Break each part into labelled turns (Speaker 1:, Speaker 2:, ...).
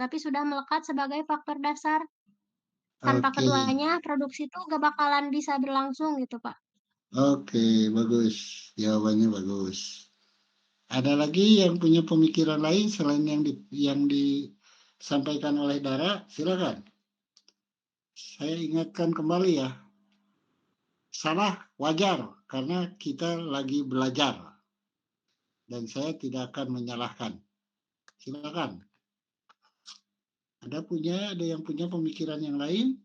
Speaker 1: tapi sudah melekat sebagai faktor dasar. Tanpa
Speaker 2: Oke,
Speaker 1: keduanya, produksi itu gak bakalan bisa berlangsung gitu, Pak.
Speaker 2: oke, bagus. Jawabannya bagus. Ada lagi yang punya pemikiran lain selain yang disampaikan oleh Dara? Silakan. Saya ingatkan kembali ya, salah wajar karena kita lagi belajar dan saya tidak akan menyalahkan. Silakan. Ada yang punya pemikiran yang lain?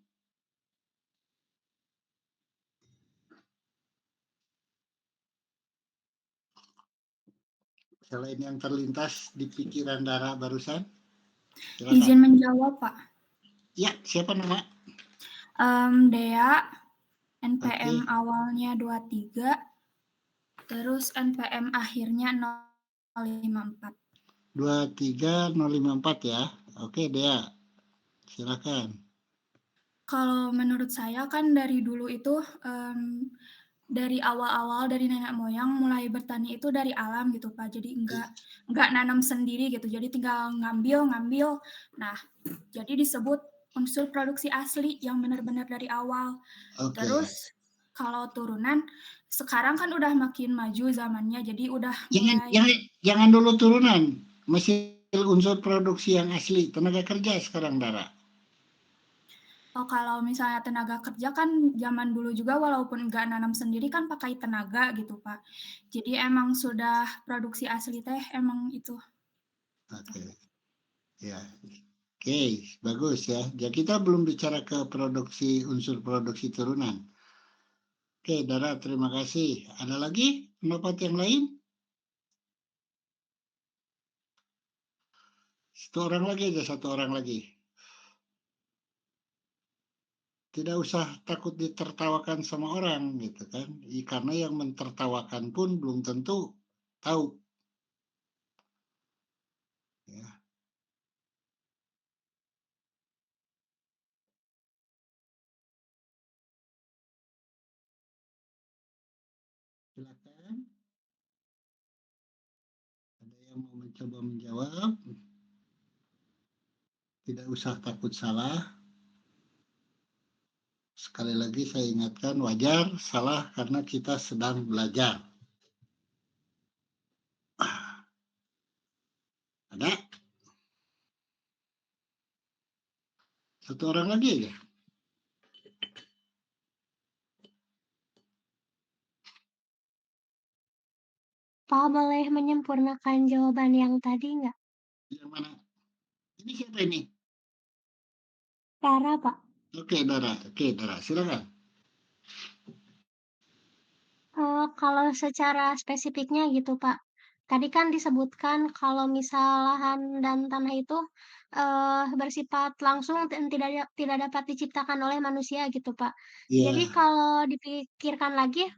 Speaker 2: Selain yang terlintas di pikiran Dara barusan? Silakan.
Speaker 3: Izin menjawab, Pak.
Speaker 2: Ya, siapa nama?
Speaker 3: Dea, NPM
Speaker 2: Oke,
Speaker 3: awalnya 23, terus NPM akhirnya 054.
Speaker 2: 23054 ya. Oke, Dea. Silakan.
Speaker 3: Kalau menurut saya kan dari dulu itu, dari awal-awal dari nenek moyang mulai bertani itu dari alam gitu, Pak. Jadi enggak nanam sendiri gitu, jadi tinggal ngambil. Nah, jadi disebut unsur produksi asli yang benar-benar dari awal.
Speaker 2: Oke.
Speaker 3: Terus kalau turunan, sekarang kan udah makin maju zamannya, jadi udah
Speaker 2: Jangan
Speaker 3: mulai
Speaker 2: jangan jangan dulu turunan. Masih unsur produksi yang asli, tenaga kerja sekarang, Dara.
Speaker 3: oh kalau misalnya tenaga kerja kan zaman dulu juga walaupun enggak nanam sendiri kan pakai tenaga gitu, Pak. Jadi emang sudah produksi asli teh emang itu.
Speaker 2: Oke. Ya. Oke, bagus ya. Jadi kita belum bicara ke unsur produksi turunan. Oke, Dara, terima kasih. Ada lagi pendapat yang lain? Satu orang lagi. Tidak usah takut ditertawakan sama orang gitu kan. Karena yang mentertawakan pun belum tentu tahu. Ya. Silakan. Ada yang mau mencoba menjawab? Tidak usah takut salah. Sekali lagi saya ingatkan wajar salah karena kita sedang belajar. Ada? Satu orang lagi aja.
Speaker 1: Pak boleh menyempurnakan jawaban yang tadi nggak?
Speaker 2: Yang mana? Ini siapa ini?
Speaker 1: Cara, Pak.
Speaker 2: Oke, Dara. Oke, Dara. Silakan.
Speaker 1: Kalau secara spesifiknya gitu, Pak. Tadi kan disebutkan kalau misal lahan dan tanah itu, bersifat langsung dan tidak dapat diciptakan oleh manusia gitu, Pak. Jadi
Speaker 2: Iya.
Speaker 1: kalau dipikirkan lagi,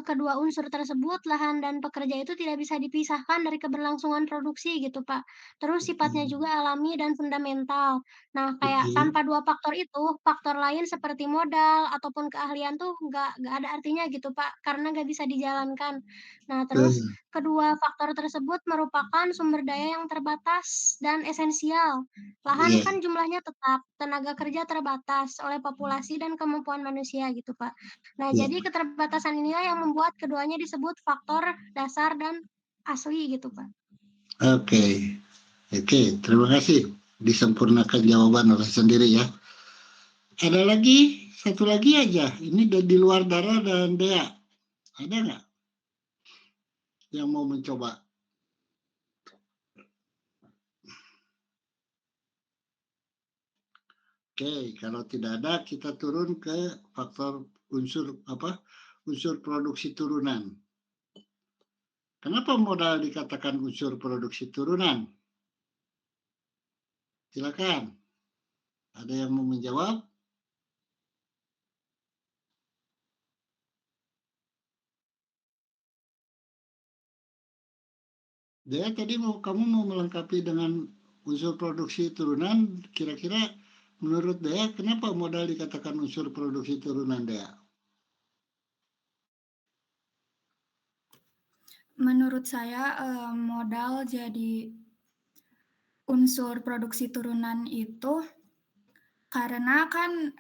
Speaker 1: kedua unsur tersebut, lahan dan pekerja itu tidak bisa dipisahkan dari keberlangsungan produksi gitu, Pak. Terus sifatnya
Speaker 2: Oke.
Speaker 1: juga alami dan fundamental. Nah, kayak
Speaker 2: Oke.
Speaker 1: tanpa 2 faktor itu, faktor lain seperti modal ataupun keahlian tuh nggak ada artinya gitu, Pak, karena nggak bisa dijalankan. Nah, terus
Speaker 2: Betul.
Speaker 1: kedua faktor tersebut merupakan sumber daya yang terbatas dan esensial. Lahan
Speaker 2: Iya.
Speaker 1: kan jumlahnya tetap, tenaga kerja terbatas oleh populasi dan kemampuan manusia gitu, Pak. Nah,
Speaker 2: Iya.
Speaker 1: jadi keterbatasan inilah yang membuat keduanya disebut faktor dasar dan asli gitu, Pak.
Speaker 2: Oke. Oke, terima kasih. Disempurnakan jawaban oleh sendiri ya. Ada lagi, satu lagi aja. Ini di luar Dara dan Dea. Ada nggak yang mau mencoba? Oke, kalau tidak ada, kita turun ke faktor unsur apa? Unsur produksi turunan. Kenapa modal dikatakan unsur produksi turunan? Silakan. Ada yang mau menjawab? Dea tadi kamu mau melengkapi dengan unsur produksi turunan. Kira-kira menurut Dea, kenapa modal dikatakan unsur produksi turunan, Dea?
Speaker 3: menurut saya, modal jadi unsur produksi turunan itu karena kan,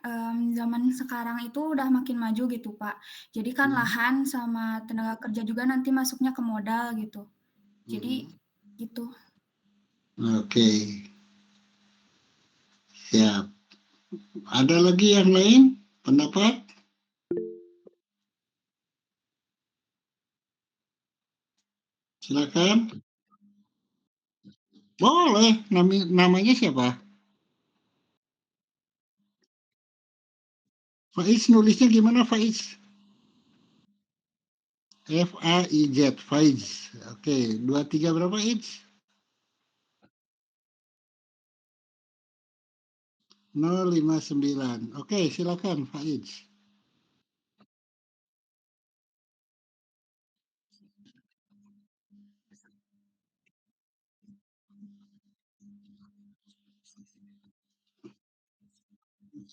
Speaker 3: zaman sekarang itu udah makin maju gitu, Pak. Jadi kan lahan sama tenaga kerja juga nanti masuknya ke modal gitu. Jadi gitu.
Speaker 2: Oke, siap. Ada lagi yang lain pendapat? Silakan. Boleh. Namanya siapa? Faiz, nulisnya gimana Faiz? F-A-I-Z, Faiz. Oke, 23 berapa Faiz? 059. Oke, silakan Faiz.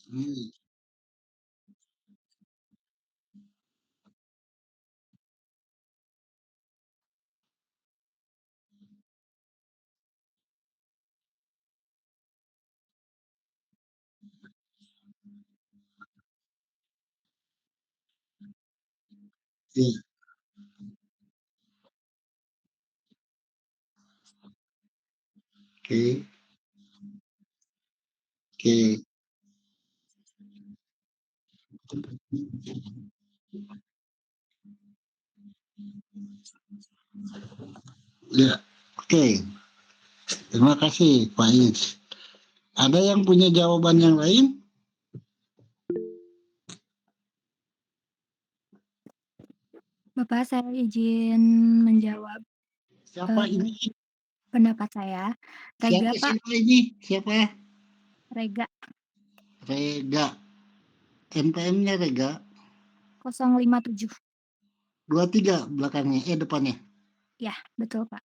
Speaker 2: Hmm, iya, oke, oke. Ya, oke. Terima kasih Faiz. Ada yang punya jawaban yang lain?
Speaker 4: Bapak, saya izin menjawab
Speaker 2: Siapa ini?
Speaker 4: pendapat saya. Rega, Pak.
Speaker 2: Siapa ini? Siapa?
Speaker 4: Rega
Speaker 2: Rega. NPM-nya Rega.
Speaker 4: 057.
Speaker 2: 23 belakangnya, depannya.
Speaker 4: Ya, betul, Pak.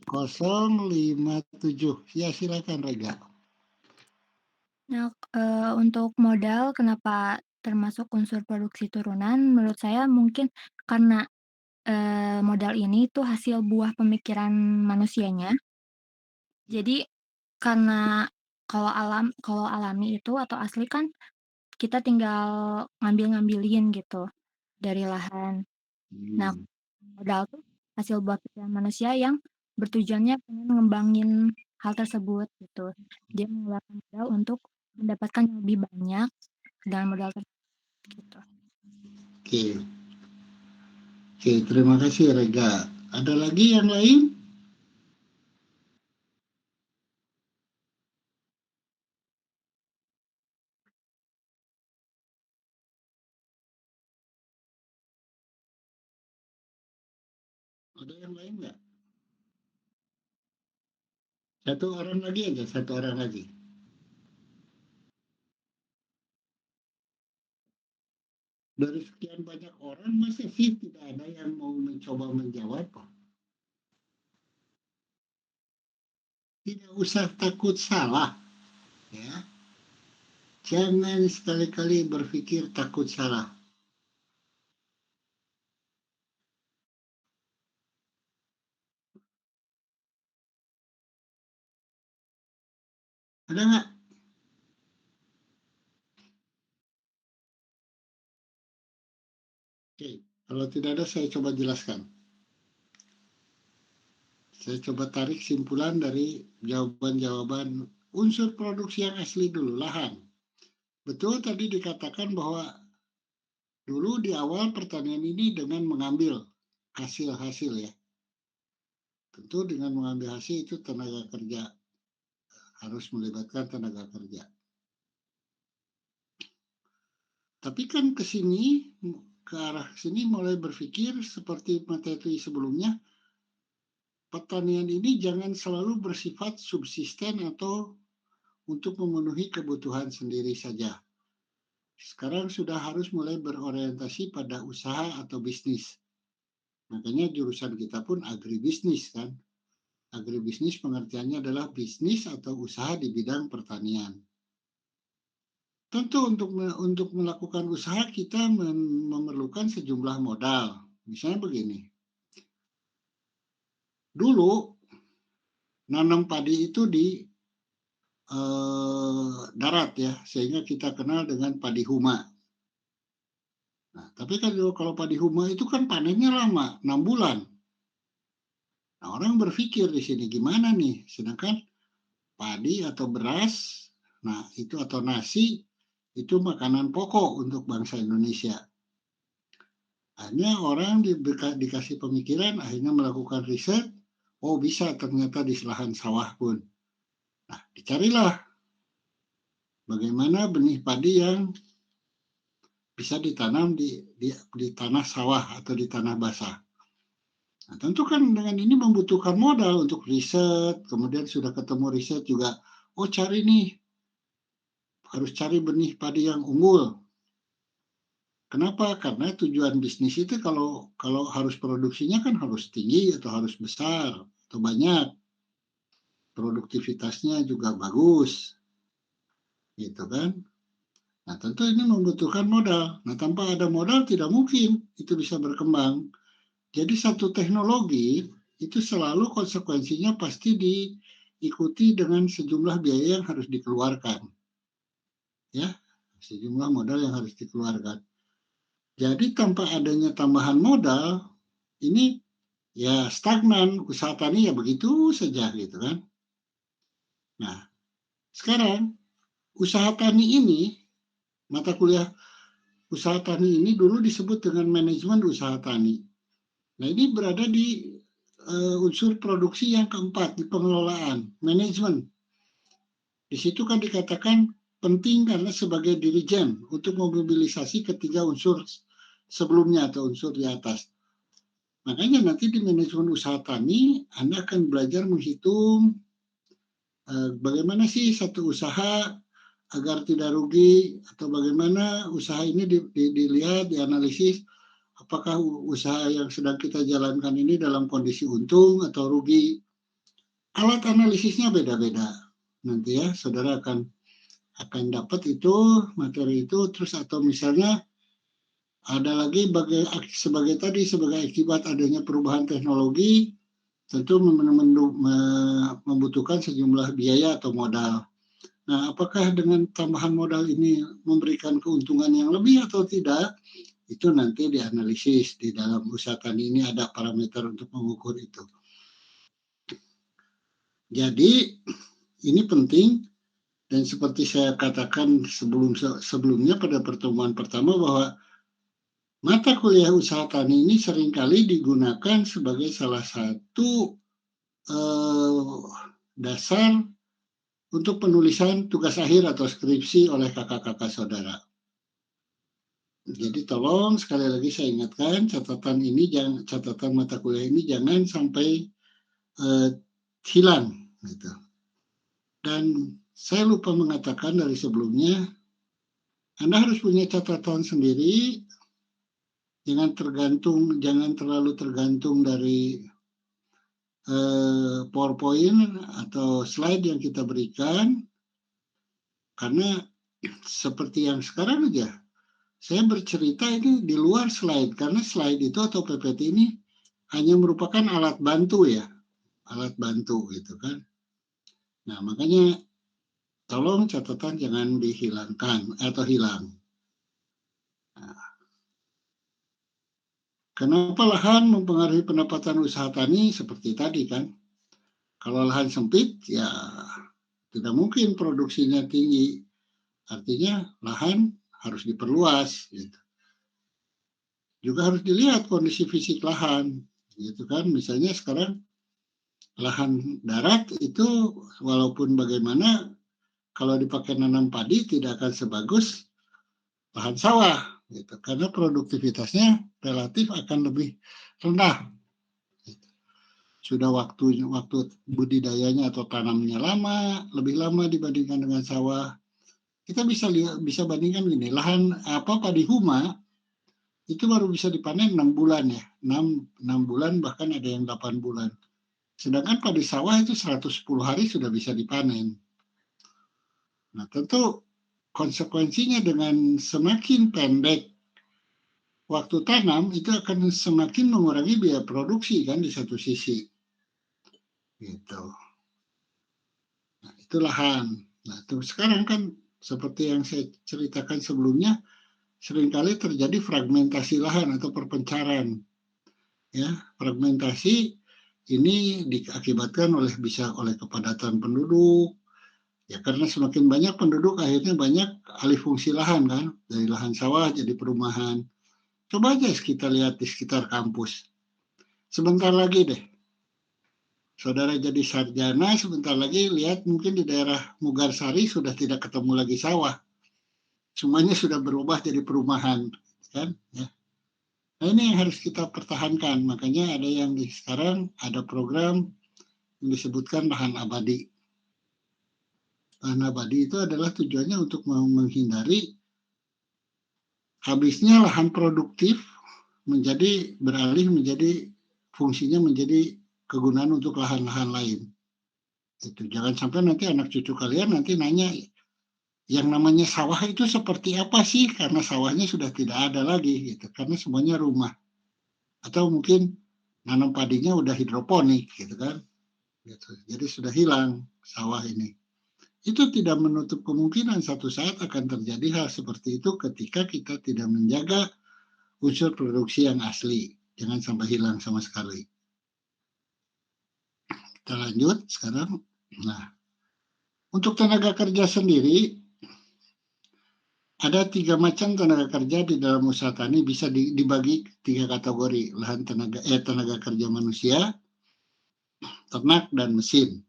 Speaker 2: 057. Ya, silakan Rega.
Speaker 4: Nah, untuk modal kenapa termasuk unsur produksi turunan, menurut saya mungkin karena, modal ini tuh hasil buah pemikiran manusianya. Jadi karena kalau alami itu atau asli kan kita tinggal ngambil-ngambilin gitu dari lahan. Nah,
Speaker 2: Hmm,
Speaker 4: modal tuh hasil buah pikiran manusia yang bertujuannya pengen ngembangin hal tersebut gitu. Dia mengeluarkan modal untuk mendapatkan yang lebih banyak dengan modal tersebut gitu.
Speaker 2: Oke. Oke, terima kasih Rega. Ada lagi yang lain? Ada yang lain nggak? Satu orang lagi aja, satu orang lagi. Dari sekian banyak orang, masa sih tidak ada yang mau mencoba menjawab? Tidak usah takut salah, ya. Jangan sekali-kali berpikir takut salah. Ada nggak? Oke, kalau tidak ada saya coba jelaskan. Saya coba tarik simpulan dari jawaban-jawaban unsur produksi yang asli dulu, lahan. Betul tadi dikatakan bahwa dulu di awal pertanian ini dengan mengambil hasil-hasil ya. Tentu dengan mengambil hasil itu tenaga kerja, harus melibatkan tenaga kerja. Tapi kan ke arah sini mulai berpikir seperti materi sebelumnya, pertanian ini jangan selalu bersifat subsisten atau untuk memenuhi kebutuhan sendiri saja. Sekarang sudah harus mulai berorientasi pada usaha atau bisnis. Makanya jurusan kita pun agribisnis kan. Agribisnis pengertiannya adalah bisnis atau usaha di bidang pertanian. Tentu untuk melakukan usaha kita memerlukan sejumlah modal. Misalnya begini. Dulu nanam padi itu di darat ya, sehingga kita kenal dengan padi huma. Nah, tapi kan kalau padi huma itu kan panennya lama, 6 bulan. Nah, orang berpikir di sini gimana nih, sedangkan padi atau beras, nah itu atau nasi, itu makanan pokok untuk bangsa Indonesia. Akhirnya orang dikasih pemikiran, akhirnya melakukan riset, oh bisa ternyata di lahan sawah pun. Nah, dicarilah bagaimana benih padi yang bisa ditanam di tanah sawah atau di tanah basah. Nah, tentu kan dengan ini membutuhkan modal untuk riset, kemudian sudah ketemu riset juga, oh cari nih, harus cari benih padi yang unggul. Kenapa? Karena tujuan bisnis itu kalau harus produksinya kan harus tinggi atau harus besar atau banyak. Produktivitasnya juga bagus. Gitu kan? Nah, tentu ini membutuhkan modal. Nah, tanpa ada modal tidak mungkin itu bisa berkembang. Jadi satu teknologi itu selalu konsekuensinya pasti diikuti dengan sejumlah biaya yang harus dikeluarkan. Ya, sejumlah modal yang harus dikeluarkan. Jadi tanpa adanya tambahan modal, ini ya stagnan, usaha tani ya begitu saja gitu kan. Nah, sekarang usaha tani ini, mata kuliah usaha tani ini dulu disebut dengan manajemen usaha tani. Nah, ini berada di unsur produksi yang keempat, di pengelolaan, manajemen. Di situ kan dikatakan penting karena sebagai dirijen untuk memobilisasi ketiga unsur sebelumnya atau unsur di atas. Makanya nanti di manajemen usaha tani, Anda akan belajar menghitung bagaimana sih satu usaha agar tidak rugi, atau bagaimana usaha ini dilihat, dianalisis, apakah usaha yang sedang kita jalankan ini dalam kondisi untung atau rugi. Alat analisisnya beda-beda. Nanti ya, saudara akan dapat itu, materi itu, terus atau misalnya ada lagi sebagai akibat adanya perubahan teknologi, tentu membutuhkan sejumlah biaya atau modal. Nah, apakah dengan tambahan modal ini memberikan keuntungan yang lebih atau tidak? Itu nanti dianalisis di dalam usaha tani ini ada parameter untuk mengukur itu. Jadi ini penting dan seperti saya katakan sebelumnya pada pertemuan pertama bahwa mata kuliah usaha tani ini seringkali digunakan sebagai salah satu dasar untuk penulisan tugas akhir atau skripsi oleh kakak-kakak saudara. Jadi tolong sekali lagi saya ingatkan catatan mata kuliah ini jangan sampai hilang gitu. Dan saya lupa mengatakan dari sebelumnya, Anda harus punya catatan sendiri, jangan terlalu tergantung dari PowerPoint atau slide yang kita berikan, karena seperti yang sekarang aja, saya bercerita ini di luar slide, karena slide itu atau PPT ini hanya merupakan alat bantu ya, alat bantu gitu kan. Nah, makanya tolong catatan jangan dihilangkan atau hilang. Nah, kenapa lahan mempengaruhi pendapatan usaha tani? Seperti tadi kan, kalau lahan sempit ya tidak mungkin produksinya tinggi, artinya lahan harus diperluas gitu. Juga harus dilihat kondisi fisik lahan gitu kan. Misalnya sekarang lahan darat itu walaupun bagaimana kalau dipakai nanam padi tidak akan sebagus lahan sawah gitu, karena produktivitasnya relatif akan lebih rendah. Sudah waktu budidayanya atau tanamnya lebih lama dibandingkan dengan sawah. Kita bisa bandingkan gini, lahan padi huma itu baru bisa dipanen 6 bulan ya, 6 bulan bahkan ada yang 8 bulan. Sedangkan padi sawah itu 110 hari sudah bisa dipanen. Nah, tentu konsekuensinya dengan semakin pendek waktu tanam itu akan semakin mengurangi biaya produksi kan di satu sisi. Gitu. Nah, itu lahan Nah, terus sekarang kan seperti yang saya ceritakan sebelumnya, seringkali terjadi fragmentasi lahan atau perpencaran. Ya, fragmentasi ini diakibatkan bisa oleh kepadatan penduduk. Ya, karena semakin banyak penduduk, akhirnya banyak alih fungsi lahan kan, dari lahan sawah jadi perumahan. Coba aja kita lihat di sekitar kampus. Sebentar lagi deh, saudara jadi sarjana, sebentar lagi lihat mungkin di daerah Mugarsari sudah tidak ketemu lagi sawah. Semuanya sudah berubah jadi perumahan, kan? Ya. Nah, ini yang harus kita pertahankan. Makanya ada yang sekarang ada program yang disebutkan lahan abadi. Lahan abadi itu adalah tujuannya untuk menghindari habisnya lahan produktif beralih menjadi fungsinya menjadi kegunaan untuk lahan-lahan lain. Itu jangan sampai nanti anak cucu kalian nanti nanya yang namanya sawah itu seperti apa sih, karena sawahnya sudah tidak ada lagi gitu, karena semuanya rumah. Atau mungkin nanam padinya udah hidroponik gitu kan. Gitu. Jadi sudah hilang sawah ini. Itu tidak menutup kemungkinan satu saat akan terjadi hal seperti itu ketika kita tidak menjaga unsur produksi yang asli. Jangan sampai hilang sama sekali. Kita lanjut sekarang. Nah, untuk tenaga kerja sendiri, ada 3 macam tenaga kerja di dalam usaha tani, bisa dibagi 3 kategori. Tenaga kerja manusia, ternak, dan mesin.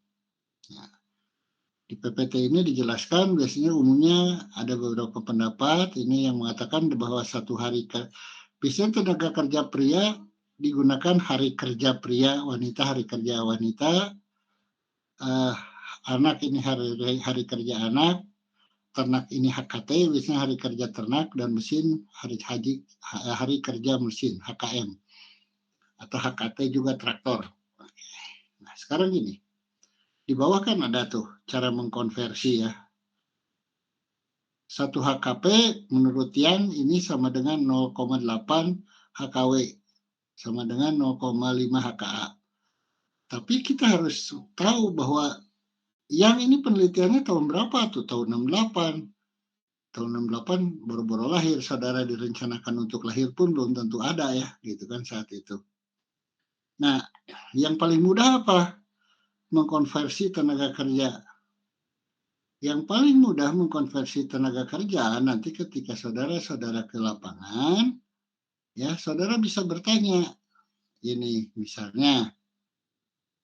Speaker 2: Nah, di PPT ini dijelaskan biasanya umumnya ada beberapa pendapat ini yang mengatakan bahwa biasanya tenaga kerja pria digunakan hari kerja pria, wanita hari kerja wanita, anak ini hari kerja anak, ternak ini HKT, biasanya hari kerja ternak, dan mesin hari kerja mesin, HKM, atau HKT juga traktor. Nah, sekarang gini, di bawah kan ada tuh cara mengkonversi ya. 1 HKP menurut Yang ini sama dengan 0,8 HKW, sama dengan 0,5 HKA. Tapi kita harus tahu bahwa Yang ini penelitiannya tahun berapa tuh? Tahun 68. Tahun 68 baru-baru lahir, saudara direncanakan untuk lahir pun belum tentu ada ya, gitu kan saat itu. Nah, yang paling mudah apa? Mengkonversi tenaga kerja. Yang paling mudah mengkonversi tenaga kerja nanti ketika saudara-saudara ke lapangan, ya saudara bisa bertanya, ini misalnya,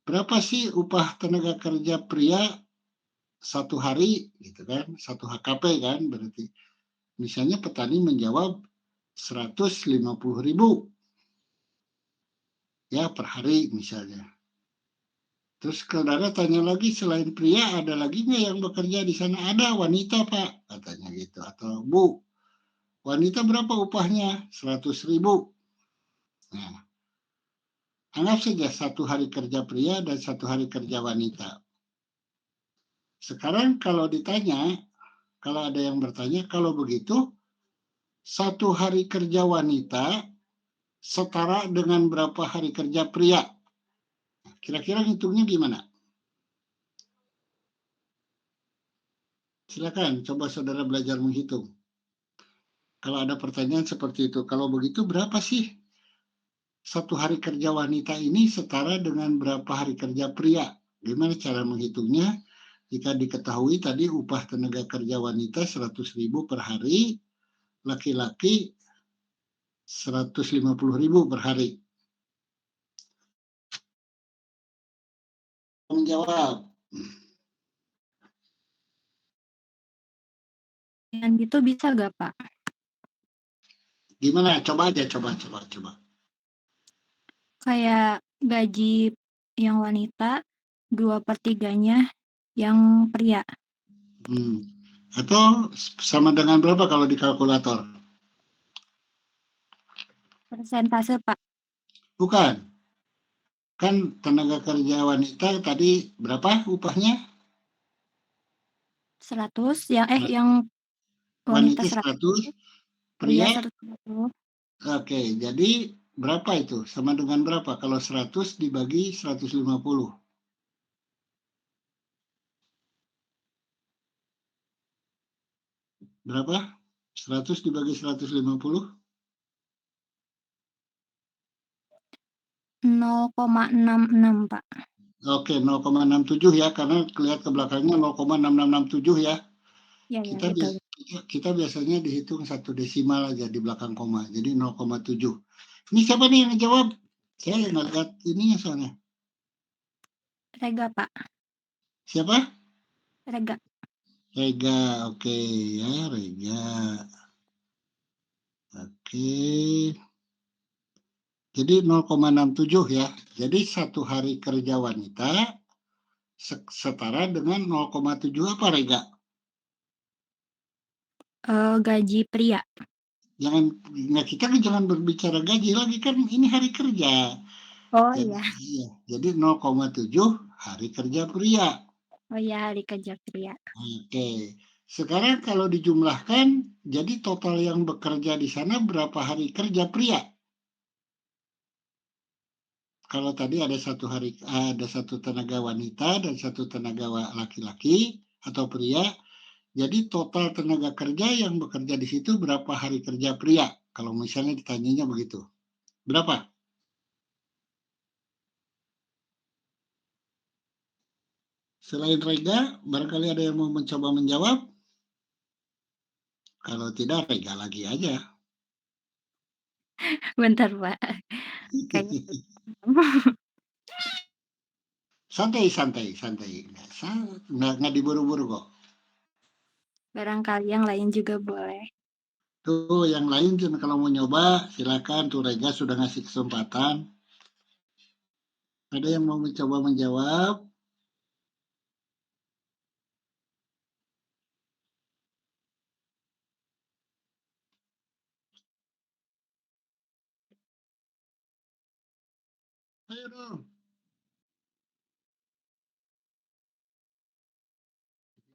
Speaker 2: berapa sih upah tenaga kerja pria 1 hari, gitu kan, 1 HKP kan, berarti. Misalnya petani menjawab 150.000 ya per hari misalnya. Terus saudara tanya lagi, selain pria ada lagi nggak yang bekerja di sana? Ada, wanita Pak, katanya gitu. Atau Bu, wanita berapa upahnya? 100.000. Nah, anggap saja 1 hari kerja pria dan 1 hari kerja wanita. Sekarang kalau ada yang bertanya, kalau begitu 1 hari kerja wanita setara dengan berapa hari kerja pria? Kira-kira hitungnya gimana? Silakan, coba saudara belajar menghitung. Kalau ada pertanyaan seperti itu, kalau begitu berapa sih 1 hari kerja wanita ini setara dengan berapa hari kerja pria? Gimana cara menghitungnya? Jika diketahui tadi upah tenaga kerja wanita 100.000 per hari, laki-laki 150.000 per hari. Menjawab.
Speaker 4: Dan gitu bisa gak Pak?
Speaker 2: Gimana? Coba aja, coba.
Speaker 4: Kayak gaji yang wanita 2/3-nya yang pria.
Speaker 2: Atau sama dengan berapa kalau di kalkulator?
Speaker 4: Persentase Pak.
Speaker 2: Bukan. Kan tenaga kerja wanita tadi berapa upahnya?
Speaker 4: 100 yang wanita 100,
Speaker 2: 100, pria
Speaker 4: 150.
Speaker 2: Oke, jadi berapa itu? Sama dengan berapa? Kalau 100 dibagi 150. Berapa? 100 dibagi 150?
Speaker 4: 0,66 Pak.
Speaker 2: Oke, 0,67 ya, karena lihat ke belakangnya 0,6667 ya.
Speaker 4: Ya,
Speaker 2: Kita
Speaker 4: betul.
Speaker 2: kita biasanya dihitung satu desimal aja di belakang koma, jadi 0,7. Ini siapa nih yang jawab? Saya nggak lihat ininya soalnya.
Speaker 4: Rega Pak.
Speaker 2: Siapa?
Speaker 4: Rega.
Speaker 2: Rega, oke ya, Rega. Oke. Jadi 0,67 ya. Jadi satu hari kerja wanita setara dengan 0,7 apa, Rega?
Speaker 4: Gaji pria.
Speaker 2: Kita jangan berbicara gaji lagi, kan ini hari kerja.
Speaker 4: Oh
Speaker 2: Jadi,
Speaker 4: iya.
Speaker 2: iya, jadi 0,7 hari kerja pria.
Speaker 4: Oh iya, hari kerja pria.
Speaker 2: Oke. Sekarang kalau dijumlahkan, jadi total yang bekerja di sana berapa hari kerja pria? Kalau tadi ada satu tenaga wanita dan satu tenaga laki-laki atau pria, jadi total tenaga kerja yang bekerja di situ berapa hari kerja pria? Kalau misalnya ditanyanya begitu. Berapa? Selain Rega, barangkali ada yang mau mencoba menjawab? Kalau tidak, Rega lagi aja.
Speaker 4: Bentar Pak. Kayaknya
Speaker 2: Santai. Nggak diburu-buru kok.
Speaker 4: barangkali yang lain juga boleh.
Speaker 2: Tuh, yang lain kalau mau nyoba, silakan. Tuh Rega sudah ngasih kesempatan. Ada yang mau mencoba menjawab? Ayo dong.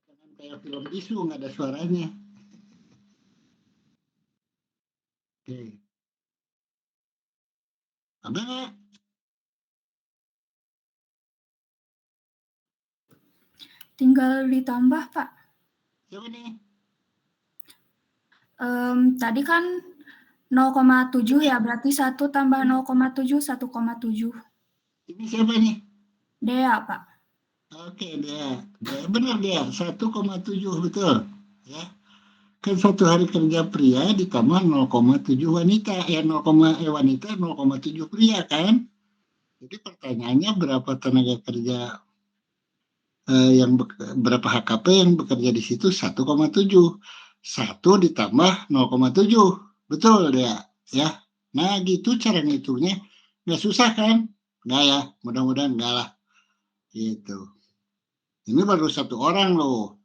Speaker 2: Jangan kayak film isu, nggak ada suaranya. Oke. Ada nggak?
Speaker 3: Tinggal ditambah, Pak.
Speaker 2: Siapa nih?
Speaker 3: Tadi kan 0,7 ya, berarti 1 tambah 0,7, 1,7.
Speaker 2: Ini siapa nih?
Speaker 3: Dea, Pak.
Speaker 2: Oke, dia. Benar dia, 1,7 betul. Ya. Kan satu hari kerja pria ditambah 0,7 wanita. 0,7 pria kan? Jadi pertanyaannya berapa tenaga kerja berapa HKP yang bekerja di situ? 1,7. 1 ditambah 0,7. Betul dia, ya. Nah, gitu cara ngitungnya. Nggak susah kan? Nggak ya, mudah-mudahan nggak lah. Gitu. Ini baru satu orang loh.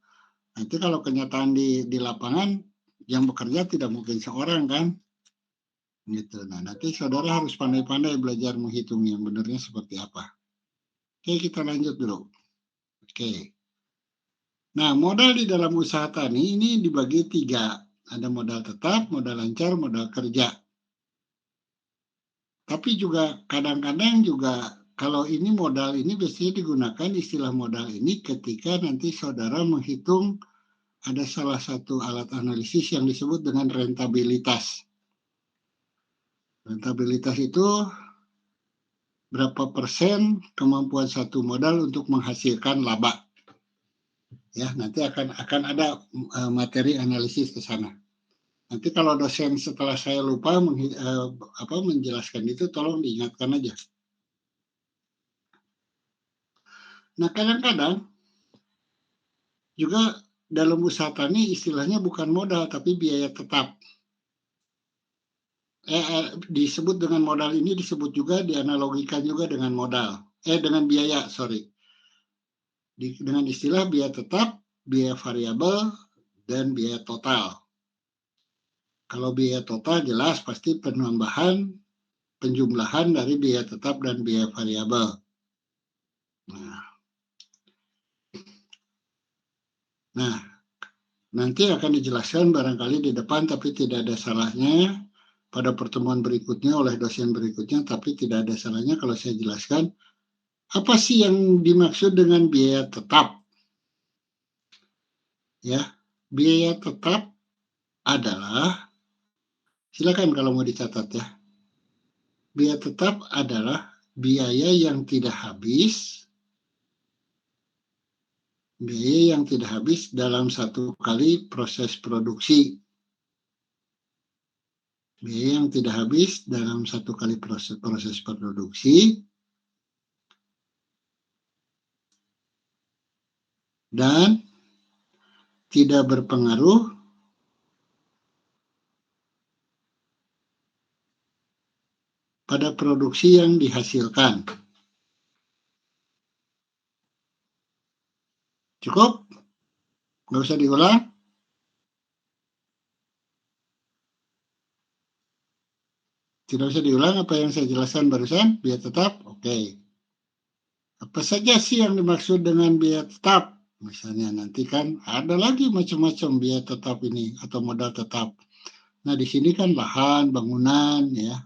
Speaker 2: Nanti kalau kenyataan di lapangan, yang bekerja tidak mungkin seorang kan? Gitu. Nah, nanti saudara harus pandai-pandai belajar menghitung yang benarnya seperti apa. Oke, kita lanjut dulu. Oke. Nah, modal di dalam usaha tani ini dibagi 3. Ada modal tetap, modal lancar, modal kerja. Tapi juga kadang-kadang juga kalau ini modal ini biasanya digunakan istilah modal ini ketika nanti saudara menghitung ada salah satu alat analisis yang disebut dengan rentabilitas. Rentabilitas itu berapa persen kemampuan satu modal untuk menghasilkan laba. Ya, nanti akan ada materi analisis ke sana. Nanti kalau dosen setelah saya lupa menjelaskan itu, tolong diingatkan aja. Nah, kadang-kadang juga dalam usaha tani istilahnya bukan modal, tapi biaya tetap. Disebut dengan modal ini disebut juga, dianalogikan juga dengan modal. Dengan biaya, sorry. Dengan istilah biaya tetap, biaya variabel, dan biaya total. Kalau biaya total jelas pasti penjumlahan dari biaya tetap dan biaya variabel. Nah, nanti akan dijelaskan barangkali di depan, tapi tidak ada salahnya pada pertemuan berikutnya oleh dosen berikutnya, tapi tidak ada salahnya kalau saya jelaskan apa sih yang dimaksud dengan biaya tetap. Ya, biaya tetap adalah, silakan kalau mau dicatat ya. Biaya tetap adalah biaya yang tidak habis dalam satu kali proses produksi. Biaya yang tidak habis dalam satu kali proses produksi dan tidak berpengaruh pada produksi yang dihasilkan. Cukup? Nggak usah diulang? Tidak usah diulang apa yang saya jelaskan barusan? Biaya tetap? Oke. Apa saja sih yang dimaksud dengan biaya tetap? Misalnya nanti kan ada lagi macam-macam biaya tetap ini atau modal tetap. Nah, di sini kan lahan, bangunan, ya.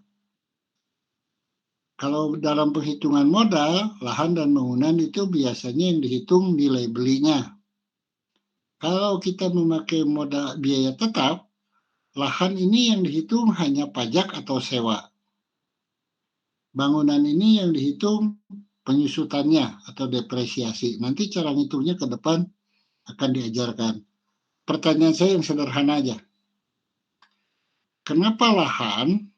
Speaker 2: Kalau dalam penghitungan modal, lahan dan bangunan itu biasanya yang dihitung nilai belinya. Kalau kita memakai modal biaya tetap, lahan ini yang dihitung hanya pajak atau sewa. Bangunan ini yang dihitung penyusutannya atau depresiasi. Nanti cara ngitungnya ke depan akan diajarkan. Pertanyaan saya yang sederhana aja. Kenapa lahan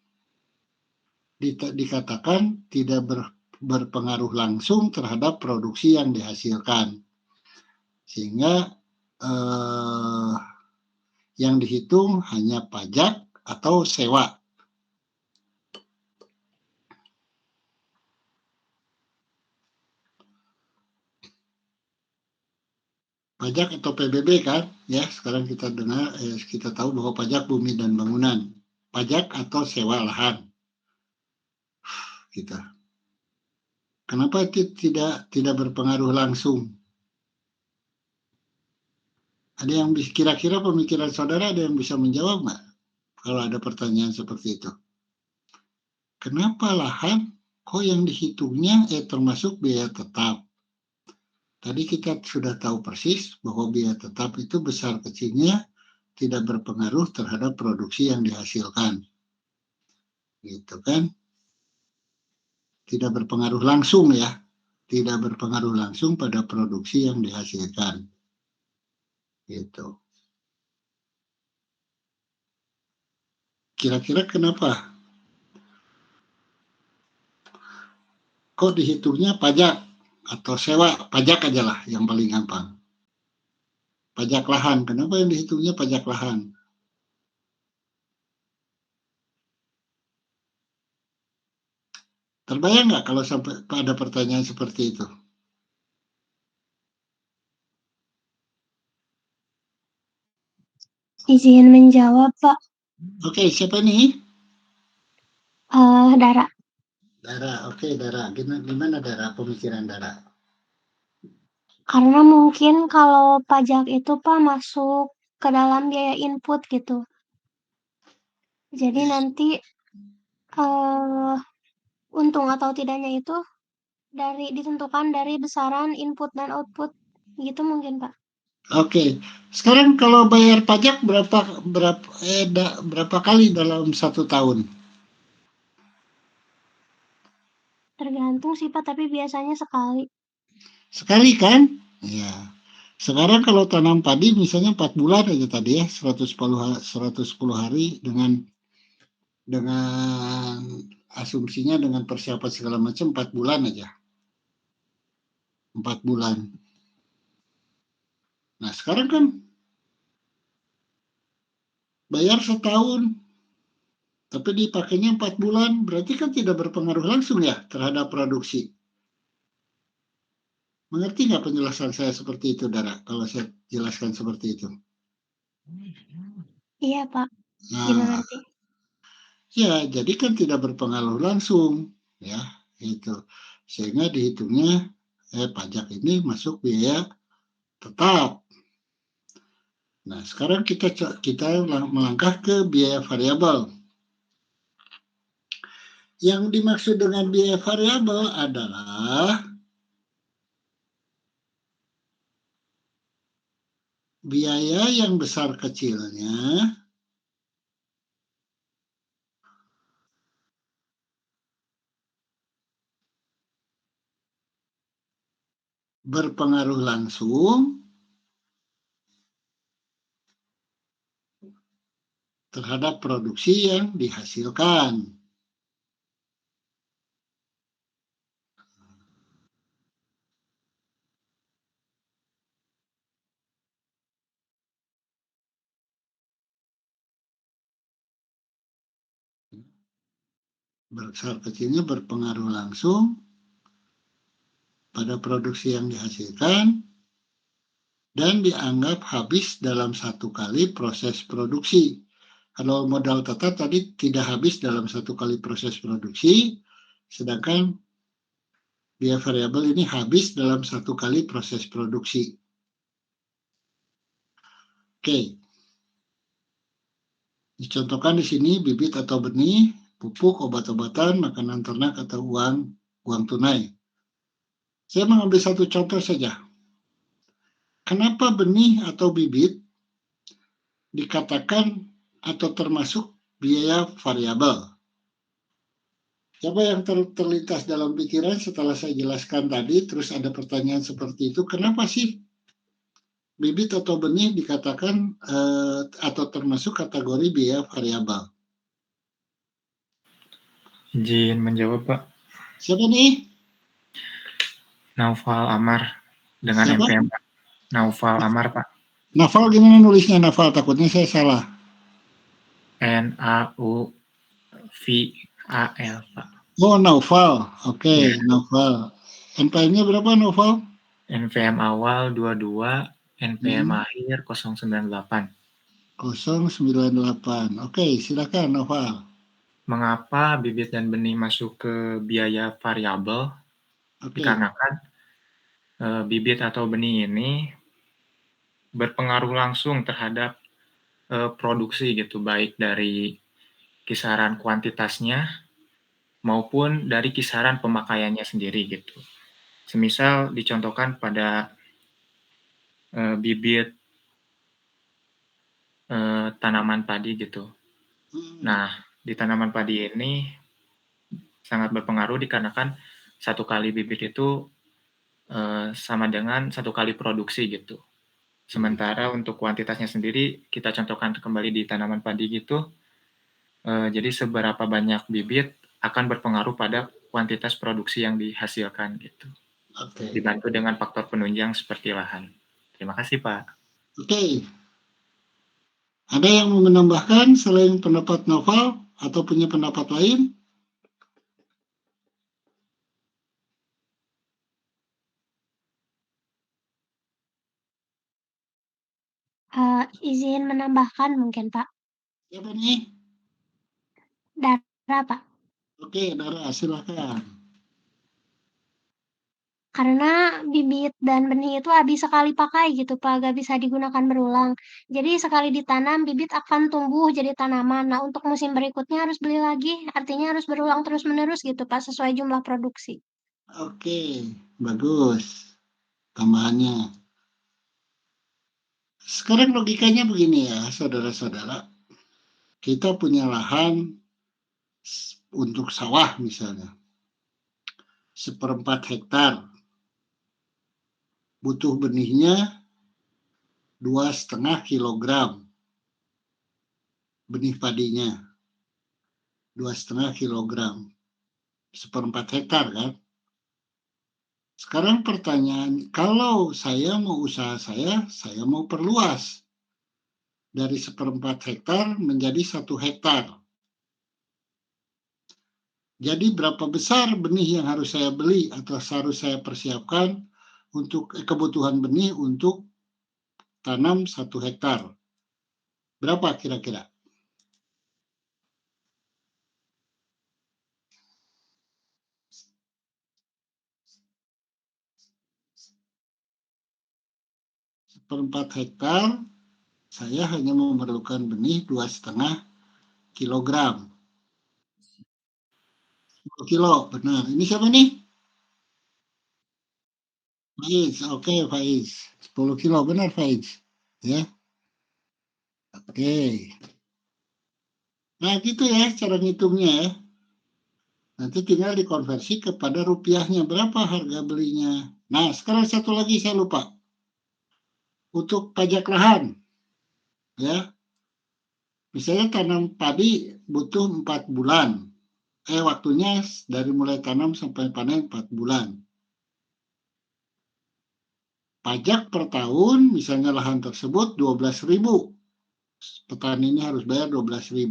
Speaker 2: dikatakan tidak berpengaruh langsung terhadap produksi yang dihasilkan? Sehingga yang dihitung hanya pajak atau sewa. Pajak atau PBB kan, ya sekarang kita dengar, kita tahu bahwa pajak bumi dan bangunan, pajak atau sewa lahan, kita. Kenapa itu tidak berpengaruh langsung? Ada yang kira-kira pemikiran saudara ada yang bisa menjawab nggak? Kalau ada pertanyaan seperti itu. Kenapa lahan kok yang dihitungnya termasuk biaya tetap? Tadi kita sudah tahu persis bahwa biaya tetap itu besar kecilnya tidak berpengaruh terhadap produksi yang dihasilkan. Gitu kan? Tidak berpengaruh langsung ya. Tidak berpengaruh langsung pada produksi yang dihasilkan. Gitu. Kira-kira kenapa? Kok dihitungnya pajak atau sewa? Pajak aja lah yang paling gampang. Pajak lahan. Kenapa yang dihitungnya pajak lahan? Terbayang nggak kalau sampai ada pertanyaan seperti itu?
Speaker 1: Izin menjawab, Pak.
Speaker 2: Oke, siapa nih?
Speaker 1: Dara.
Speaker 2: Dara, oke Dara. Gimana Dara pemikiran Dara?
Speaker 1: Karena mungkin kalau pajak itu Pak masuk ke dalam biaya input gitu. Jadi nanti untung atau tidaknya itu ditentukan dari besaran input dan output gitu mungkin Pak.
Speaker 2: Oke, sekarang kalau bayar pajak berapa kali dalam 1 tahun?
Speaker 1: Tergantung sih Pak, tapi biasanya sekali.
Speaker 2: Sekali kan? Ya. Sekarang kalau tanam padi misalnya 4 bulan aja tadi ya, 110 hari dengan asumsinya dengan persiapan segala macam 4 bulan aja. 4 bulan. Nah, sekarang kan bayar setahun, tapi dipakainya 4 bulan, berarti kan tidak berpengaruh langsung ya terhadap produksi. Mengerti nggak penjelasan saya seperti itu, Dara? Kalau saya jelaskan seperti itu.
Speaker 1: Iya Pak, jadi
Speaker 2: Nah,
Speaker 1: mengerti.
Speaker 2: ya, jadi kan tidak berpengaruh langsung, ya, itu. Sehingga dihitungnya pajak ini masuk biaya tetap. Nah, sekarang kita melangkah ke biaya variabel. Yang dimaksud dengan biaya variabel adalah biaya yang besar kecilnya berpengaruh langsung terhadap produksi yang dihasilkan. Besar kecilnya berpengaruh langsung pada produksi yang dihasilkan dan dianggap habis dalam satu kali proses produksi. Kalau modal tetap tadi tidak habis dalam satu kali proses produksi, sedangkan biaya variabel ini habis dalam satu kali proses produksi. Oke. Dicontohkan di sini bibit atau benih, pupuk, obat-obatan, makanan ternak atau uang tunai. Saya mengambil satu contoh saja. Kenapa benih atau bibit dikatakan atau termasuk biaya variabel? Coba yang terlintas dalam pikiran setelah saya jelaskan tadi, terus ada pertanyaan seperti itu, kenapa sih bibit atau benih dikatakan atau termasuk kategori biaya variabel?
Speaker 5: Izin menjawab, Pak.
Speaker 2: Siapa nih?
Speaker 5: Naufal Amar dengan
Speaker 2: Siapa?
Speaker 5: NPM, Pak. Naufal Amar, Pak.
Speaker 2: Naufal gimana nulisnya Naufal? Takutnya saya salah.
Speaker 5: Naufal, Pak.
Speaker 2: Oh, Naufal. Oke,
Speaker 5: Ya.
Speaker 2: Naufal. NPM-nya berapa, Naufal?
Speaker 5: NPM awal 22, NPM akhir 098.
Speaker 2: 098. Oke, silakan Naufal.
Speaker 5: Mengapa bibit dan benih masuk ke biaya variabel?
Speaker 2: Oke.
Speaker 5: Dikarenakan bibit atau benih ini berpengaruh langsung terhadap produksi gitu, baik dari kisaran kuantitasnya maupun dari kisaran pemakaiannya sendiri gitu. Semisal dicontohkan pada bibit tanaman padi gitu. Nah, di tanaman padi ini sangat berpengaruh dikarenakan satu kali bibit itu sama dengan satu kali produksi gitu. Sementara untuk kuantitasnya sendiri kita contohkan kembali di tanaman padi gitu. Jadi seberapa banyak bibit akan berpengaruh pada kuantitas produksi yang dihasilkan gitu.
Speaker 2: Oke.
Speaker 5: Dibantu dengan faktor penunjang seperti lahan. Terima kasih, Pak.
Speaker 2: Oke. Ada yang mau menambahkan selain pendapat Naufal atau punya pendapat lain?
Speaker 1: Izin menambahkan mungkin, Pak.
Speaker 2: Siapa nih?
Speaker 1: Dara, Pak.
Speaker 2: Oke, Dara, silakan.
Speaker 1: Karena bibit dan benih itu habis sekali pakai gitu, Pak, nggak bisa digunakan berulang. Jadi sekali ditanam, bibit akan tumbuh jadi tanaman. Nah, untuk musim berikutnya harus beli lagi, artinya harus berulang terus-menerus gitu, Pak, sesuai jumlah produksi.
Speaker 2: Oke, bagus tambahannya. Sekarang logikanya begini ya, saudara-saudara. Kita punya lahan untuk sawah misalnya. 1/4 hektar. Butuh benihnya 2,5 kilogram. Benih padinya 2,5 kilogram. 1/4 hektar kan? Sekarang pertanyaan, kalau saya mau usaha saya mau perluas dari 1/4 hektar menjadi 1 hektar. Jadi berapa besar benih yang harus saya beli atau harus saya persiapkan untuk kebutuhan benih untuk tanam 1 hektar? Berapa kira-kira? Seperempat hektar, saya hanya memerlukan benih 2,5 kilogram. 10 kilo, benar. Ini siapa nih? Faiz, oke Faiz. 10 kilo, benar Faiz. Ya. Oke. Nah gitu ya cara ngitungnya ya. Nanti tinggal dikonversi kepada rupiahnya. Berapa harga belinya? Nah, sekarang satu lagi saya lupa. Untuk pajak lahan, ya. Misalnya tanam padi butuh 4 bulan. Waktunya dari mulai tanam sampai panen 4 bulan. Pajak per tahun, misalnya lahan tersebut 12.000. Petani ini harus bayar 12.000.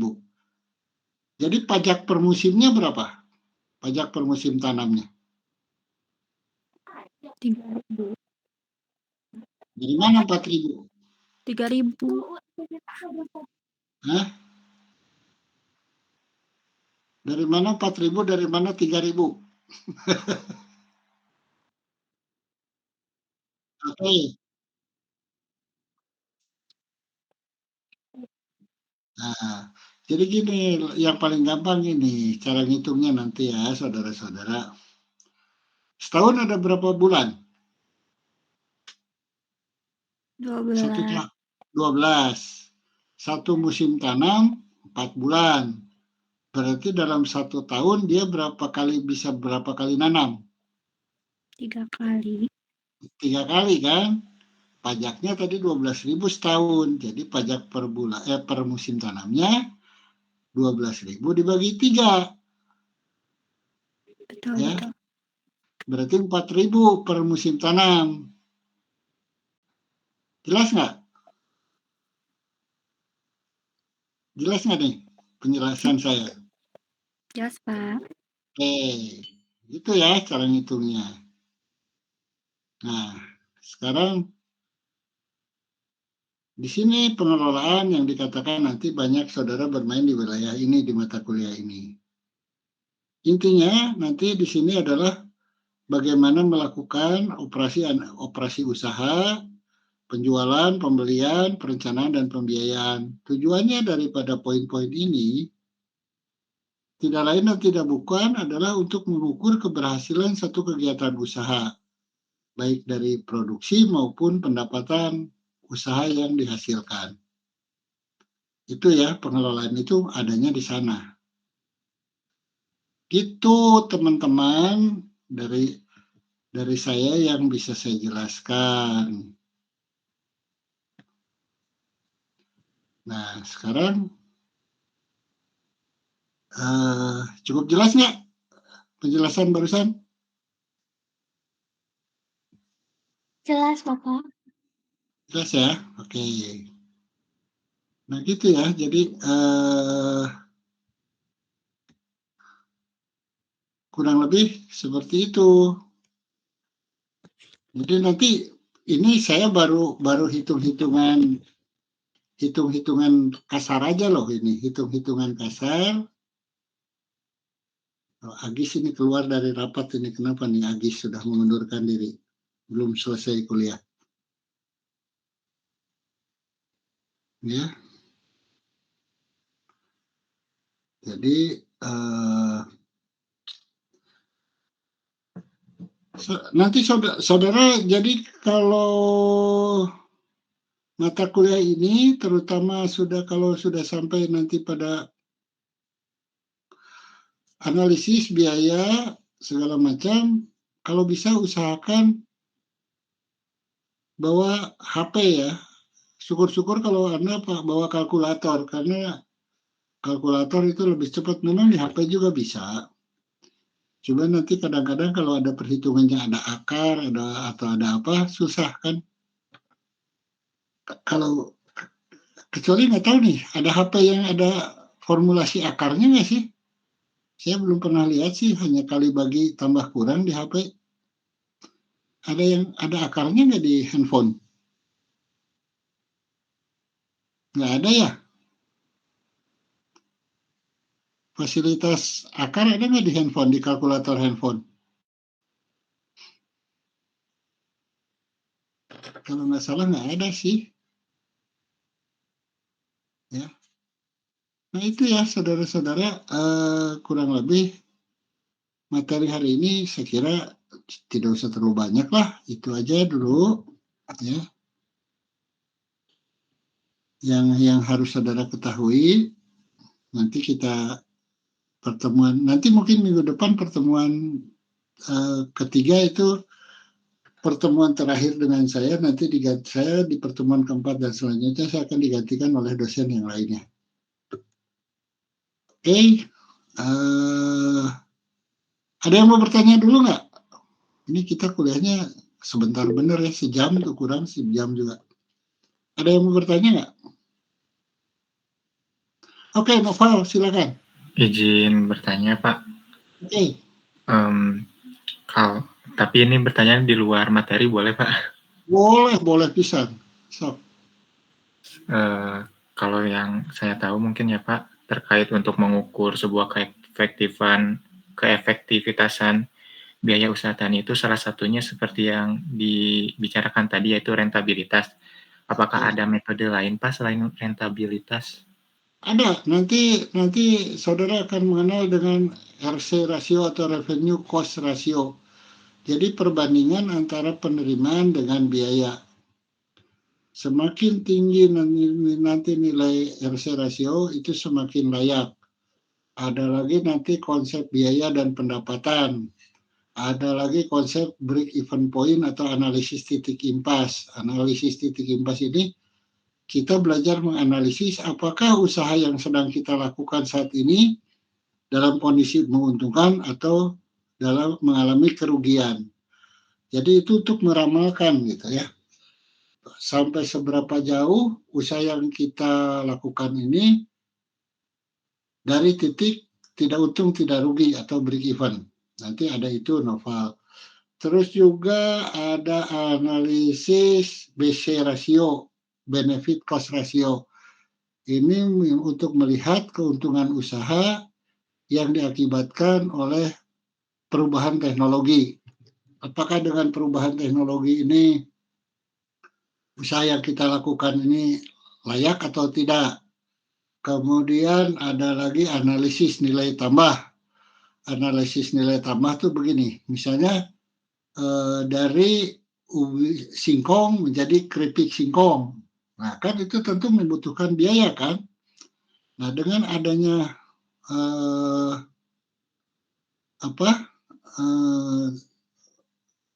Speaker 2: Jadi pajak per musimnya berapa? Pajak per musim tanamnya.
Speaker 4: 3.000.
Speaker 2: Dari mana 4.000?
Speaker 4: 3.000.
Speaker 2: Hah? Dari mana 4.000, dari mana 3.000? Oke. Nah, jadi gini, yang paling gampang ini, cara ngitungnya nanti ya, saudara-saudara. Setahun ada berapa bulan?
Speaker 4: 12.
Speaker 2: 12. Satu musim tanam 4 bulan. Berarti dalam 1 tahun dia bisa berapa kali nanam?
Speaker 4: 3 kali.
Speaker 2: 3 kali kan? Pajaknya tadi 12.000 setahun. Jadi pajak per musim tanamnya 12.000 dibagi 3.
Speaker 4: Betul,
Speaker 2: Ya.
Speaker 4: betul.
Speaker 2: Berarti 4.000 per musim tanam. Jelas nggak? Jelas nggak nih penjelasan saya?
Speaker 4: Jelas, Pak.
Speaker 2: Oke, itu ya cara ngitungnya. Nah, sekarang di sini pengelolaan yang dikatakan nanti banyak saudara bermain di wilayah ini, di mata kuliah ini. Intinya nanti di sini adalah bagaimana melakukan operasi usaha, penjualan, pembelian, perencanaan, dan pembiayaan. Tujuannya daripada poin-poin ini tidak lain dan tidak bukan adalah untuk mengukur keberhasilan satu kegiatan usaha, baik dari produksi maupun pendapatan usaha yang dihasilkan. Itu ya, pengelolaan itu adanya di sana. Gitu teman-teman dari saya yang bisa saya jelaskan. Nah, sekarang cukup jelas nggak penjelasan barusan?
Speaker 1: Jelas, Bapak.
Speaker 2: Jelas ya? Oke. Nah, gitu ya. Jadi kurang lebih seperti itu. Jadi nanti ini saya baru hitung-hitungan kasar aja loh ini, hitung-hitungan kasar. Agis ini keluar dari rapat ini, kenapa nih Agis sudah mengundurkan diri? Belum selesai kuliah. Ya. Jadi nanti saudara, jadi kalau mata kuliah ini terutama kalau sudah sampai nanti pada analisis biaya segala macam, kalau bisa usahakan bawa HP ya. Syukur-syukur kalau Anda bawa kalkulator, karena kalkulator itu lebih cepat. Memang di HP juga bisa. Cuma nanti kadang-kadang kalau ada perhitungannya, ada akar, atau ada apa, susah kan. Kalau kecuali nggak tahu nih, ada HP yang ada formulasi akarnya nggak sih? Saya belum pernah lihat sih, hanya kali bagi tambah kurang di HP. Ada yang ada akarnya nggak di handphone? Nggak ada ya? Fasilitas akar ada nggak di handphone, di kalkulator handphone? Kalau nggak salah nggak ada sih. Ya. Nah itu ya saudara-saudara, kurang lebih materi hari ini saya kira tidak usah terlalu banyak lah. Itu aja dulu ya. Yang harus saudara ketahui, nanti kita nanti mungkin minggu depan pertemuan ketiga itu pertemuan terakhir dengan saya, nanti saya di pertemuan keempat dan selanjutnya saya akan digantikan oleh dosen yang lainnya. Oke, ada yang mau bertanya dulu nggak? Ini kita kuliahnya sebentar bener ya, sejam tuh kurang, sejam juga. Ada yang mau bertanya nggak? Oke, Noval, silakan.
Speaker 5: Izin bertanya, Pak.
Speaker 2: Oke.
Speaker 5: Tapi ini bertanya di luar materi, boleh, Pak?
Speaker 2: Boleh pisan. So.
Speaker 5: Kalau yang saya tahu mungkin ya, Pak, terkait untuk mengukur sebuah keefektivitasan biaya usaha tani itu salah satunya seperti yang dibicarakan tadi, yaitu rentabilitas. Apakah ada metode lain, Pak, selain rentabilitas?
Speaker 2: Ada. Nanti saudara akan mengenal dengan RC ratio atau revenue cost ratio. Jadi perbandingan antara penerimaan dengan biaya. Semakin tinggi nanti nilai RC ratio itu semakin layak. Ada lagi nanti konsep biaya dan pendapatan. Ada lagi konsep break even point atau analisis titik impas. Analisis titik impas ini kita belajar menganalisis apakah usaha yang sedang kita lakukan saat ini dalam kondisi menguntungkan atau dalam mengalami kerugian. Jadi itu untuk meramalkan gitu ya. Sampai seberapa jauh usaha yang kita lakukan ini dari titik tidak untung tidak rugi atau break even. Nanti ada itu Noval. Terus juga ada analisis BC ratio, benefit cost ratio. Ini untuk melihat keuntungan usaha yang diakibatkan oleh perubahan teknologi. Apakah dengan perubahan teknologi ini usaha yang kita lakukan ini layak atau tidak? Kemudian ada lagi analisis nilai tambah. Analisis nilai tambah tuh begini, misalnya dari ubi singkong menjadi keripik singkong. Nah, kan itu tentu membutuhkan biaya kan. Nah, dengan adanya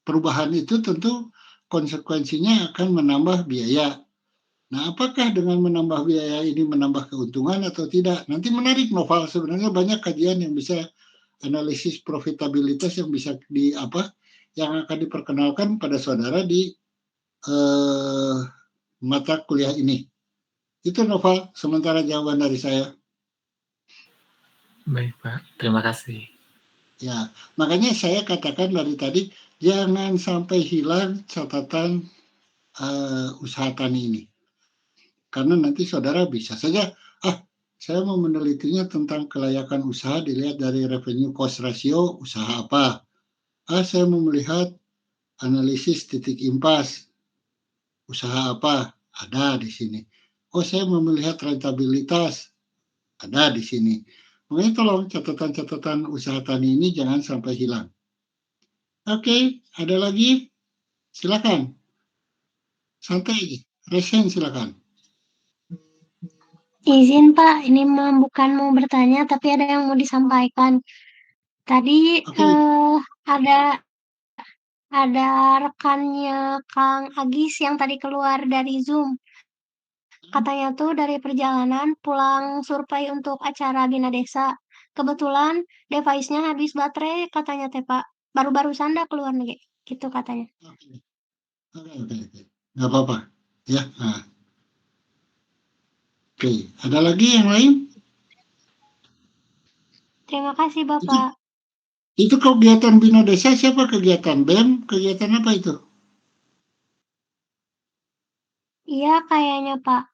Speaker 2: perubahan itu tentu konsekuensinya akan menambah biaya. Nah, apakah dengan menambah biaya ini menambah keuntungan atau tidak? Nanti menarik Noval, sebenarnya banyak kajian yang bisa analisis profitabilitas yang bisa yang akan diperkenalkan pada saudara di mata kuliah ini. Itu Noval, sementara jawaban dari saya.
Speaker 5: Baik, Pak. Terima kasih.
Speaker 2: Ya, makanya saya katakan dari tadi, jangan sampai hilang catatan usaha tani ini. Karena nanti saudara bisa saja, saya mau menelitinya tentang kelayakan usaha dilihat dari revenue cost ratio usaha apa. Saya mau melihat analisis titik impas usaha apa, ada di sini. Saya mau melihat rentabilitas, ada di sini. Makanya tolong catatan-catatan usaha tani ini jangan sampai hilang. Oke, ada lagi? Silakan. Santai, Resen silakan.
Speaker 1: Izin Pak, ini bukan mau bertanya, tapi ada yang mau disampaikan. Tadi ada rekannya Kang Agis yang tadi keluar dari Zoom. Katanya tuh dari perjalanan pulang survei untuk acara Bina Desa. Kebetulan device-nya habis baterai katanya teh Pak. Baru-barusan dah keluar nih, gitu katanya.
Speaker 2: Oke. Nggak apa-apa. Ya. Nah. Oke, ada lagi yang lain?
Speaker 1: Terima kasih Bapak.
Speaker 2: Itu kegiatan Bina Desa siapa? Kegiatan BEM? Kegiatan apa itu?
Speaker 1: Iya kayaknya Pak.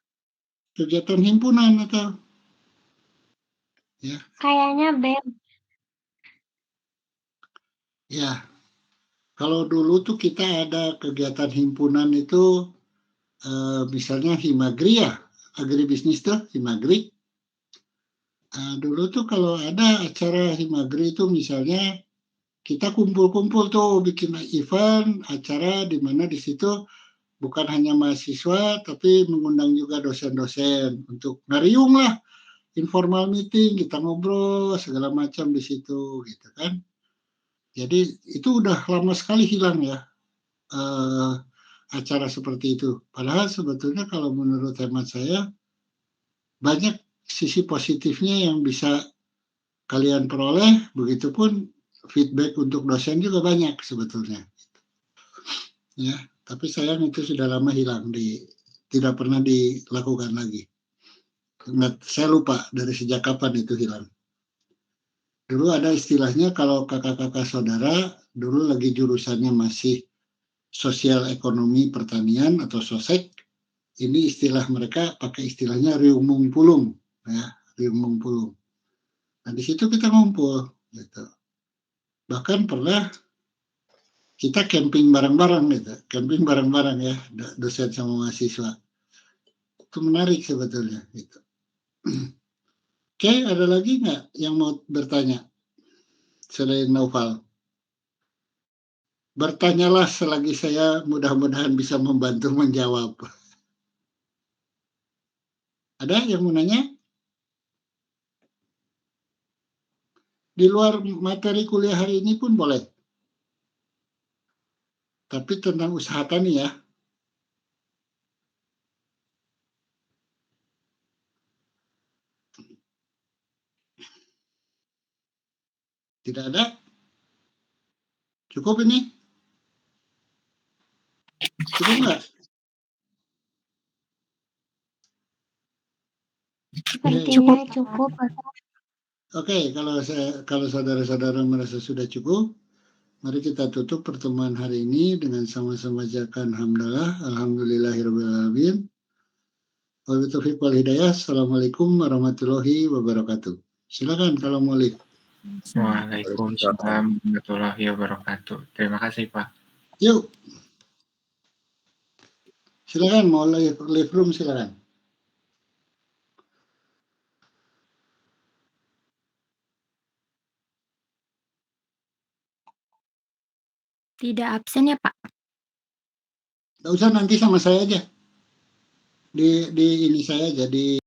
Speaker 2: Kegiatan himpunan atau? Ya.
Speaker 1: Kayaknya BEM.
Speaker 2: Ya. Kalau dulu tuh kita ada kegiatan himpunan itu misalnya Himagri ya, agribisnis tuh Himagri. Dulu tuh kalau ada acara Himagri itu misalnya kita kumpul-kumpul tuh bikin event acara di mana di situ bukan hanya mahasiswa tapi mengundang juga dosen-dosen untuk ngariung lah, informal meeting, kita ngobrol segala macam di situ gitu kan. Jadi itu udah lama sekali hilang ya. acara seperti itu. Padahal sebetulnya kalau menurut hemat saya banyak sisi positifnya yang bisa kalian peroleh, begitupun feedback untuk dosen juga banyak sebetulnya. Ya, tapi sayang itu sudah lama hilang, tidak pernah dilakukan lagi. Saya lupa dari sejak kapan itu hilang. Dulu ada istilahnya kalau kakak-kakak saudara, dulu lagi jurusannya masih sosial ekonomi pertanian atau sosek, ini istilah mereka pakai istilahnya riumung pulung, ya, riumung pulung. Nah di situ kita ngumpul, gitu. Bahkan pernah kita camping bareng-bareng, gitu, camping bareng-bareng ya, dosen sama mahasiswa. Itu menarik sebetulnya, gitu. Oke, ada lagi nggak yang mau bertanya selain Naufal? Bertanyalah selagi saya mudah-mudahan bisa membantu menjawab. Ada yang mau nanya? Di luar materi kuliah hari ini pun boleh. Tapi tentang usaha tani ya. Tidak ada? Cukup ini? Cukup nggak?
Speaker 1: Sepertinya cukup.
Speaker 2: Oke, kalau saudara-saudara merasa sudah cukup, mari kita tutup pertemuan hari ini dengan sama-sama bacakan hamdalah, alhamdulillahirabbil alamin. Wabillahi taufiq wal hidayah. Assalamualaikum warahmatullahi wabarakatuh. Silakan kalau mau lihat.
Speaker 5: Waalaikumsalam warahmatullahi wabarakatuh. Terima kasih, Pak.
Speaker 2: Yuk. Silakan mau live room silakan.
Speaker 4: Tidak absen ya, Pak?
Speaker 2: Nggak usah, nanti sama saya aja. Di ini saya aja, di